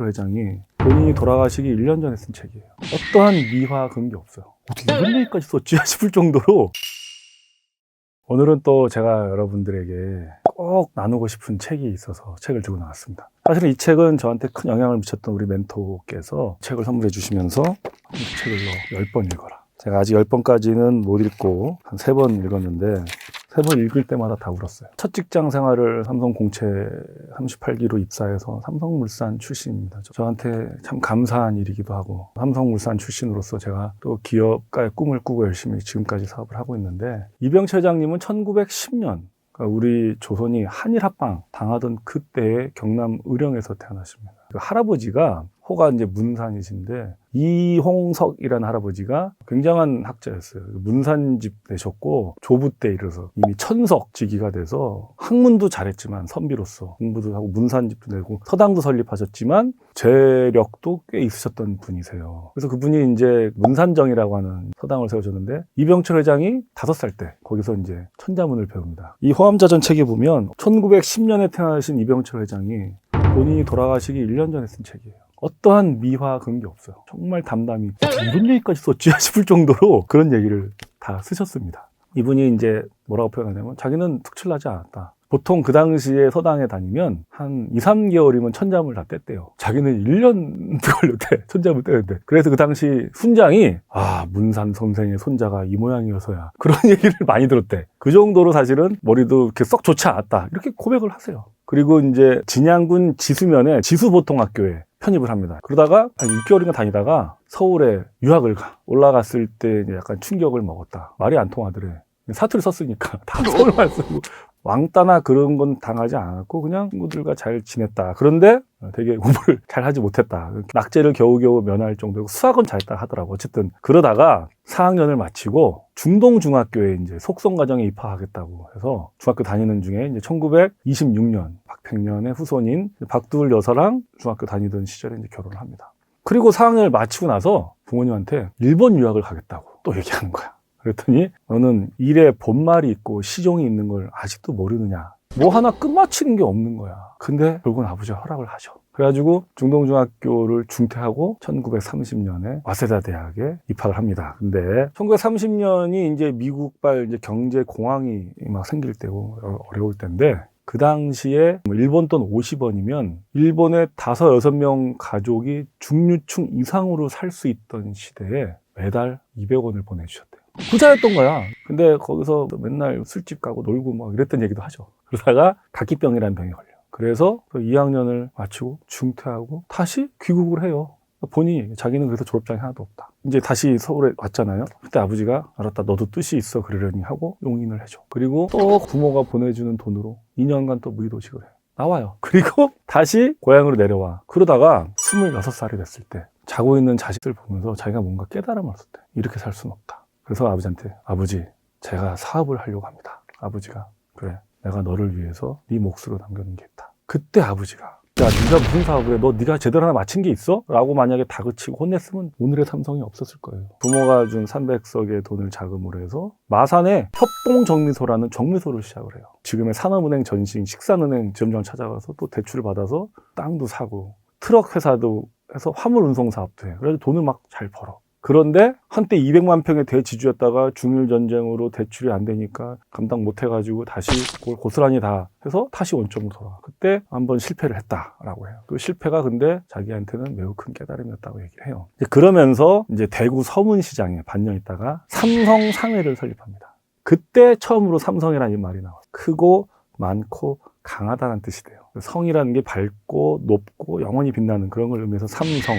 회장이 본인이 돌아가시기 1년 전에 쓴 책이에요. 어떠한 미화 그런 게 없어요. 어떻게 이런 얘기까지 썼지 싶을 정도로. 오늘은 또 제가 여러분들에게 꼭 나누고 싶은 책이 있어서 책을 들고 나왔습니다. 사실 이 책은 저한테 큰 영향을 미쳤던 우리 멘토께서 책을 선물해 주시면서 이 책을 10번 읽어라. 제가 아직 10번까지는 못 읽고 한 3번 읽었는데 3번 읽을 때마다 다 울었어요. 첫 직장 생활을 삼성 공채 38기로 입사해서 삼성물산 출신입니다. 저한테 참 감사한 일이기도 하고, 삼성물산 출신으로서 제가 또 기업가의 꿈을 꾸고 열심히 지금까지 사업을 하고 있는데, 이병철 회장님은 1910년 그러니까 우리 조선이 한일합방 당하던 그때의 경남 의령에서 태어나십니다. 그 할아버지가 호가 이제 문산이신데, 이홍석이라는 할아버지가 굉장한 학자였어요. 문산집 되셨고 조부 때 이르러서 이미 천석지기가 돼서 학문도 잘했지만 선비로서 공부도 하고 문산집도 내고 서당도 설립하셨지만 재력도 꽤 있으셨던 분이세요. 그래서 그분이 이제 문산정이라고 하는 서당을 세우셨는데, 이병철 회장이 5살 때 거기서 이제 천자문을 배웁니다. 이 호암자전 책에 보면 1910년에 태어나신 이병철 회장이 본인이 돌아가시기 1년 전에 쓴 책이에요. 어떠한 미화 그런 게 없어요. 정말 담담히 이런 얘기까지 썼지 싶을 정도로 그런 얘기를 다 쓰셨습니다. 이분이 이제 뭐라고 표현하냐면, 자기는 특출나지 않았다. 보통 그 당시에 서당에 다니면 한 2, 3개월이면 천잠을 다 뗐대요. 자기는 1년 걸렸대. 천잠을 떼는데. 그래서 그 당시 훈장이 문산 선생의 손자가 이 모양이어서야 그런 얘기를 많이 들었대. 그 정도로 사실은 머리도 이렇게 썩 좋지 않았다. 이렇게 고백을 하세요. 그리고 이제 진양군 지수면에 지수보통학교에 편입을 합니다. 그러다가 한 6개월인가 다니다가 서울에 유학을 가. 올라갔을 때 약간 충격을 먹었다. 말이 안 통하더래. 사투리 썼으니까 다 서울말 쓰고 왕따나 그런 건 당하지 않았고 그냥 친구들과 잘 지냈다. 그런데 되게 공부를 잘 하지 못했다. 낙제를 겨우겨우 면할 정도고 수학은 잘했다 하더라고. 어쨌든 그러다가 4학년을 마치고 중동중학교에 이제 속성과정에 입학하겠다고 해서 중학교 다니는 중에 이제 1926년 박팽년의 후손인 박두을 여사랑 중학교 다니던 시절에 이제 결혼을 합니다. 그리고 4학년을 마치고 나서 부모님한테 일본 유학을 가겠다고 또 얘기하는 거야. 그랬더니 너는 일에 본말이 있고 시종이 있는 걸 아직도 모르느냐. 뭐 하나 끝마치는 게 없는 거야. 근데 결국은 아버지가 허락을 하죠. 그래가지고 중동중학교를 중퇴하고 1930년에 와세다 대학에 입학을 합니다. 근데 1930년이 이제 미국발 이제 경제 공황이 막 생길 때고 어려울 때인데, 그 당시에 일본 돈 50원이면 일본의 5, 6명 가족이 중류층 이상으로 살 수 있던 시대에 매달 200원을 보내주셨대요. 부자였던 거야. 근데 거기서 맨날 술집 가고 놀고 막 이랬던 얘기도 하죠. 그러다가 각기병이라는 병에 걸려. 그래서 2학년을 마치고 중퇴하고 다시 귀국을 해요. 본인이 자기는 그래서 졸업장이 하나도 없다. 이제 다시 서울에 왔잖아요. 그때 아버지가 알았다, 너도 뜻이 있어 그러려니 하고 용인을 해줘. 그리고 또 부모가 보내주는 돈으로 2년간 또 무의도식을 해. 나와요. 그리고 다시 고향으로 내려와. 그러다가 26살이 됐을 때 자고 있는 자식들 보면서 자기가 뭔가 깨달음을 얻었대. 이렇게 살 수는 없다. 그래서 아버지한테, 아버지, 제가 사업을 하려고 합니다. 아버지가, 그래, 내가 너를 위해서 네 몫으로 남겨놓은 게 있다. 그때 아버지가, 야, 네가 무슨 사업을 해? 너 네가 제대로 하나 마친 게 있어? 라고 만약에 다그치고 혼냈으면 오늘의 삼성이 없었을 거예요. 부모가 준 300석의 돈을 자금으로 해서 마산에 협동정미소라는 정미소를 시작을 해요. 지금의 산업은행 전신 식산은행 지점장을 찾아가서 또 대출을 받아서 땅도 사고 트럭 회사도 해서 화물 운송 사업도 해. 그래서 돈을 막 잘 벌어. 그런데 한때 200만 평의 대지주였다가 중일전쟁으로 대출이 안 되니까 감당 못 해가지고 다시 그걸 고스란히 다 해서 다시 원점으로 돌아와. 그때 한번 실패를 했다라고 해요. 그 실패가 근데 자기한테는 매우 큰 깨달음이었다고 얘기를 해요. 그러면서 이제 대구 서문시장에 반년 있다가 삼성상회를 설립합니다. 그때 처음으로 삼성이라는 말이 나와요. 크고 많고 강하다는 뜻이 돼요. 성이라는 게 밝고 높고 영원히 빛나는 그런 걸 의미해서 삼성.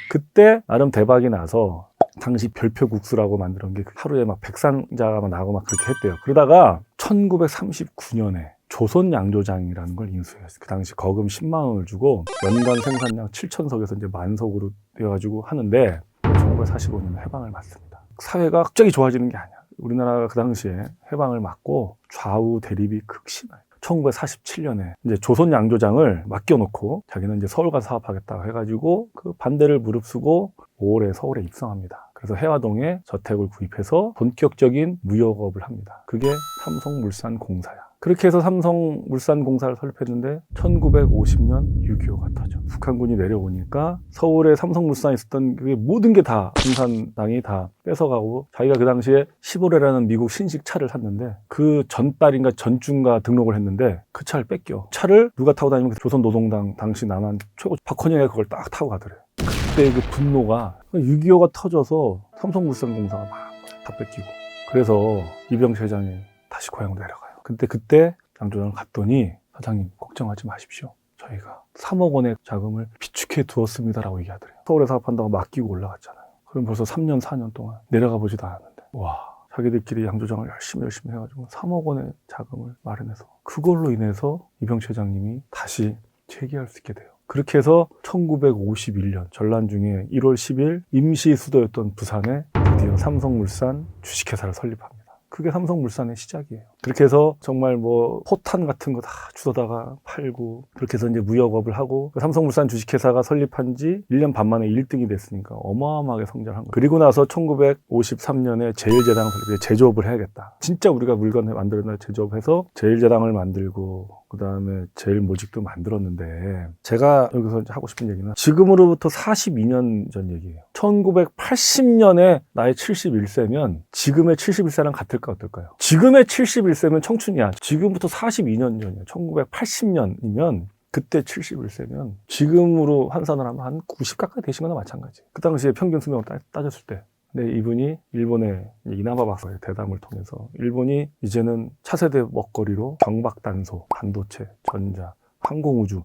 그때 나름 대박이 나서 당시 별표국수라고 만들었는 게 하루에 막 100상자가 막 나고 막 그렇게 했대요. 그러다가 1939년에 조선양조장이라는 걸 인수해요. 그 당시 거금 10만 원을 주고 연간 생산량 7,000석에서 이제 만석으로 되어가지고 하는데 1945년에 해방을 맞습니다. 사회가 갑자기 좋아지는 게 아니야. 우리나라가 그 당시에 해방을 맞고 좌우 대립이 극심해요. 1947년에 이제 조선 양조장을 맡겨놓고 자기는 이제 서울 가서 사업하겠다고 해가지고 그 반대를 무릅쓰고 5월에 서울에 입성합니다. 그래서 해화동에 저택을 구입해서 본격적인 무역업을 합니다. 그게 삼성물산공사야. 그렇게 해서 삼성물산공사를 설립했는데 1950년 6.25가 터져. 북한군이 내려오니까 서울에 삼성물산에 있었던 그게 모든 게 다 공산당이 다 뺏어가고 자기가 그 당시에 시보레라는 미국 신식 차를 샀는데 그 전달인가 전주인가 등록을 했는데 그 차를 뺏겨. 차를 누가 타고 다니면 조선노동당 당시 남한 최고 박헌영이 그걸 딱 타고 가더래요. 그때 그 분노가 6.25가 터져서 삼성물산공사가 막 다 뺏기고 그래서 이병철 회장이 다시 고향으로 내려가요. 근데 그때 양조장을 갔더니 사장님 걱정하지 마십시오. 저희가 3억 원의 자금을 비축해 두었습니다라고 얘기하더래요. 서울에 사업한다고 맡기고 올라갔잖아요. 그럼 벌써 3년, 4년 동안 내려가 보지도 않았는데 와 자기들끼리 양조장을 열심히 해가지고 3억 원의 자금을 마련해서 그걸로 인해서 이병철 회장님이 다시 재기할 수 있게 돼요. 그렇게 해서 1951년 전란 중에 1월 10일 임시 수도였던 부산에 드디어 삼성물산 주식회사를 설립합니다. 그게 삼성물산의 시작이에요. 그렇게 해서 정말 뭐 포탄 같은 거 다 주워다가 팔고 그렇게 해서 이제 무역업을 하고 삼성물산 주식회사가 설립한 지 1년 반 만에 1등이 됐으니까 어마어마하게 성장한 거예요. 그리고 나서 1953년에 제일제당을 설립해 제조업을 해야겠다. 진짜 우리가 물건을 만들어야 제조업해서 제일제당을 만들고 그 다음에 제일모직도 만들었는데 제가 여기서 하고 싶은 얘기는 지금으로부터 42년 전 얘기예요. 1980년에 나이 71세면 지금의 71세랑 같을까 어떨까요? 지금의 71세면 청춘이야. 지금부터 42년 전이에요. 1980년이면 그때 71세면 지금으로 환산을 하면 한 90 가까이 되신 거나 마찬가지. 그 당시에 평균 수명을 따졌을 때. 근데 이분이 일본의 이나바 박사의 대담을 통해서 일본이 이제는 차세대 먹거리로 경박단소, 반도체, 전자, 항공우주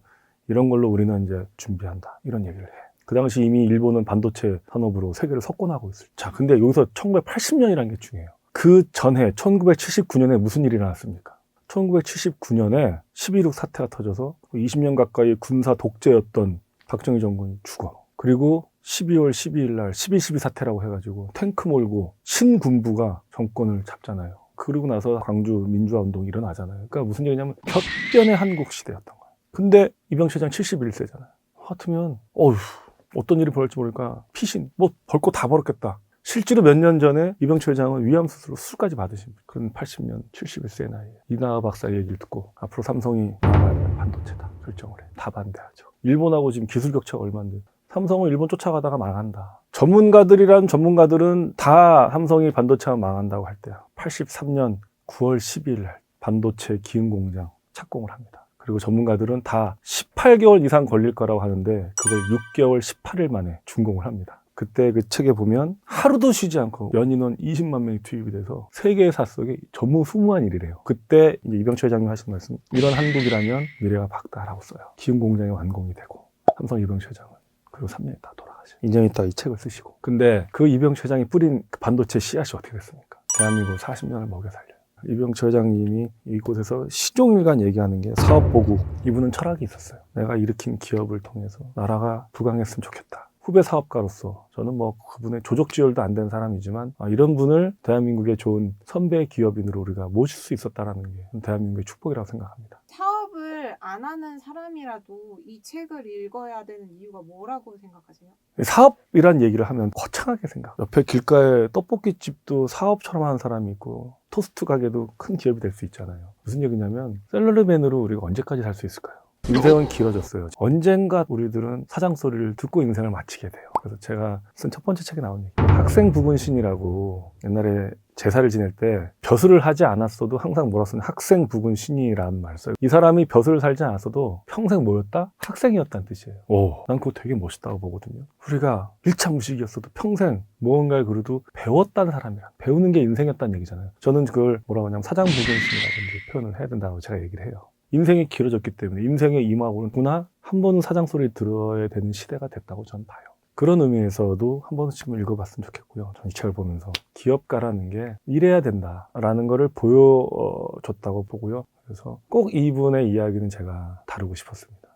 이런 걸로 우리는 이제 준비한다. 이런 얘기를 해. 그 당시 이미 일본은 반도체 산업으로 세계를 석권하고 있을. 자, 근데 여기서 1980년이라는 게 중요해요. 그 전해 1979년에 무슨 일이 일어났습니까? 1979년에 12.16 사태가 터져서 20년 가까이 군사 독재였던 박정희 정권이 죽어. 그리고 12월 12일 날 12.12 사태라고 해가지고 탱크 몰고 신군부가 정권을 잡잖아요. 그러고 나서 광주 민주화 운동이 일어나잖아요. 그러니까 무슨 얘기냐면 격변의 한국 시대였던 거예요. 근데 이병철 회장 71세잖아요. 같으면 어떤 일이 벌어질지 모르니까 피신 뭐 벌 거 다 벌었겠다. 실제로 몇 년 전에 이병철 회장은 위암수술로 수술까지 받으신 그런 80년 71세의 나이에 이나와 박사의 얘기를 듣고 앞으로 삼성이 나가야 반도체다 결정을 해. 다 반대하죠. 일본하고 지금 기술 격차가 얼마인데 삼성은 일본 쫓아가다가 망한다. 전문가들은 다 삼성이 반도체만 망한다고 할 때야. 83년 9월 12일 날 반도체 기흥공장 착공을 합니다. 그리고 전문가들은 다 18개월 이상 걸릴 거라고 하는데 그걸 6개월 18일 만에 준공을 합니다. 그때 그 책에 보면 하루도 쉬지 않고 연인원 20만 명이 투입이 돼서 세계사 속에 전무후무한 일이래요. 그때 이제 이병철 회장님 하신 말씀, 이런 한국이라면 미래가 밝다라고 써요. 기흥공장이 완공이 되고 삼성 이병철 회장은 그리고 3년 있다 돌아가시고 2년 있다 이 책을 쓰시고. 근데 그 이병철 회장이 뿌린 그 반도체 씨앗이 어떻게 됐습니까? 대한민국 40년을 먹여 살려요. 이병철 회장님이 이곳에서 시종일관 얘기하는 게 사업보국. 이분은 철학이 있었어요. 내가 일으킨 기업을 통해서 나라가 부강했으면 좋겠다. 후배 사업가로서 저는 뭐 그분의 조족지혈도 안 된 사람이지만 이런 분을 대한민국의 좋은 선배 기업인으로 우리가 모실 수 있었다는 게 대한민국의 축복이라고 생각합니다. 사업을 안 하는 사람이라도 이 책을 읽어야 되는 이유가 뭐라고 생각하세요? 사업이란 얘기를 하면 거창하게 생각. 옆에 길가에 떡볶이집도 사업처럼 하는 사람이 있고 토스트 가게도 큰 기업이 될 수 있잖아요. 무슨 얘기냐면 샐러리맨으로 우리가 언제까지 살 수 있을까요? 인생은 길어졌어요. 언젠가 우리들은 사장 소리를 듣고 인생을 마치게 돼요. 그래서 제가 쓴 첫 번째 책에 나온 얘기. 학생 부군신이라고 옛날에 제사를 지낼 때 벼슬을 하지 않았어도 항상 뭐라 쓰냐 학생 부군신이라는 말을 써요. 이 사람이 벼슬을 살지 않았어도 평생 뭐였다? 학생이었다는 뜻이에요. 난 그거 되게 멋있다고 보거든요. 우리가 1차 무식이었어도 평생 무언가를 그래도 배웠다는 사람이라. 배우는 게 인생이었다는 얘기잖아요. 저는 그걸 뭐라고 하냐면 사장 부군신이라고 표현을 해야 된다고 제가 얘기를 해요. 인생이 길어졌기 때문에 인생의 임하고는 한 번은 사장 소리 들어야 되는 시대가 됐다고 저는 봐요. 그런 의미에서도 한 번씩은 읽어봤으면 좋겠고요. 전 이 책을 보면서 기업가라는 게 이래야 된다라는 거를 보여줬다고 보고요. 그래서 꼭 이분의 이야기는 제가 다루고 싶었습니다.